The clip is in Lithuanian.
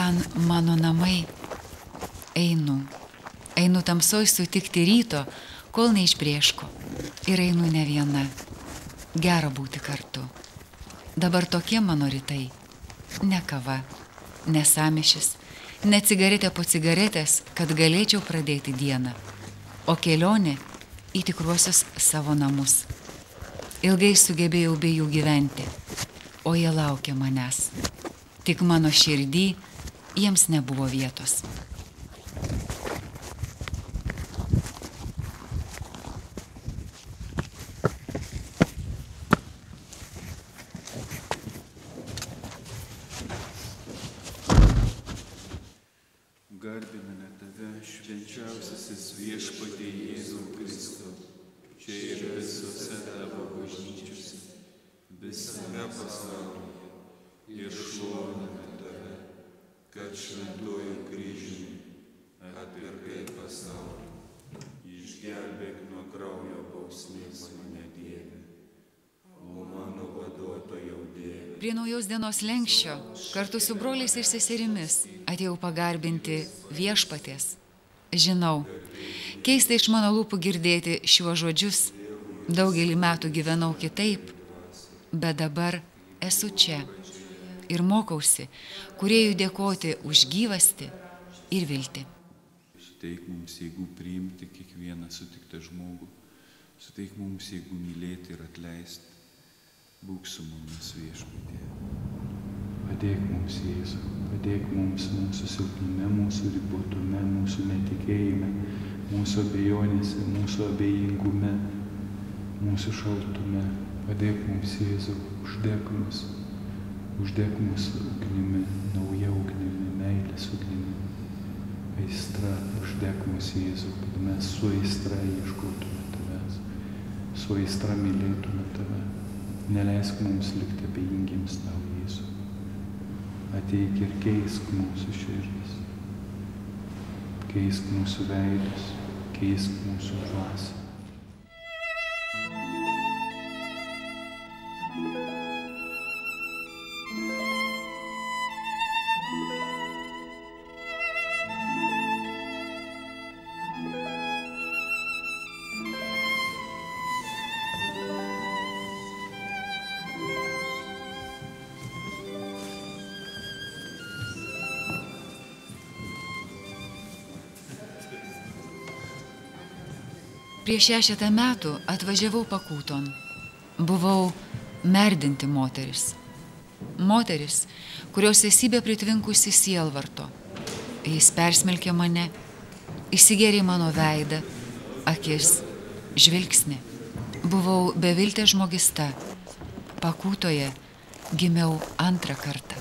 Ten mano namai. Einu. Einu tamsoj sutikti ryto, kol neišbrėško. Ir einu ne viena. Gera būti kartu. Dabar tokie mano rytai. Ne kava, ne sąmišis, ne cigaretė po cigaretės, kad galėčiau pradėti dieną. O kelionė į tikruosius savo namus. Ilgai sugebėjau be jų gyventi, o jie laukia manęs. Tik mano širdį jiems nebuvo vietos. Garbiname tave, švenčiausiasis viešpatie Jėzau Kristau, čia ir visose tavo bažnyčiose, visame pasaulyje, ir šloviname tave, kad šventuoju kryžiumi atpirkai pasaulį. Išgelbėk nuo kraujo bausmės mane, Dieve, o mano vaduotojau Dieve. Prie naujos dienos slenksčio, kartu su broliais ir seserimis, atėjau pagarbinti viešpaties. Žinau, keista iš mano lūpų girdėti šiuos žodžius. Daugelį metų gyvenau kitaip, bet dabar esu čia ir mokausi, Kūrėjui dėkoti už gyvastį ir viltį. Suteik mums jėgų priimti kiekvieną sutiktą žmogų, suteik mums jėgų mylėti ir atleisti. Būk su mumis, viešpatie. Padėk mums, Jėzau, padėk mums mūsų silpnume, mūsų ribotume, mūsų netikėjime, mūsų abejonėse, mūsų abejingume, mūsų šaltume. Padėk mums, Jėzau, uždek mus ugnimi, nauja ugnimi, meilės ugnimi. Aistra, uždek mus, Jėzau, kad mes su aistra ieškotume tavęs, su aistra mylėtume tave. Neleisk mums likti abejingiems tau, Jėzau. Ateik ir keisk mūsų širdis, keisk mūsų veidus, keisk mūsų dvasią. Prieš 6 metų atvažiavau Pakūton. Buvau merdinti moteris. Moteris, kurios esybė pritvinkusi sielvarto. Jis persmelkė mane, įsigėrė mano veidą, akis, žvilgsnį. Buvau beviltė žmogista. Pakūtoje gimiau antrą kartą.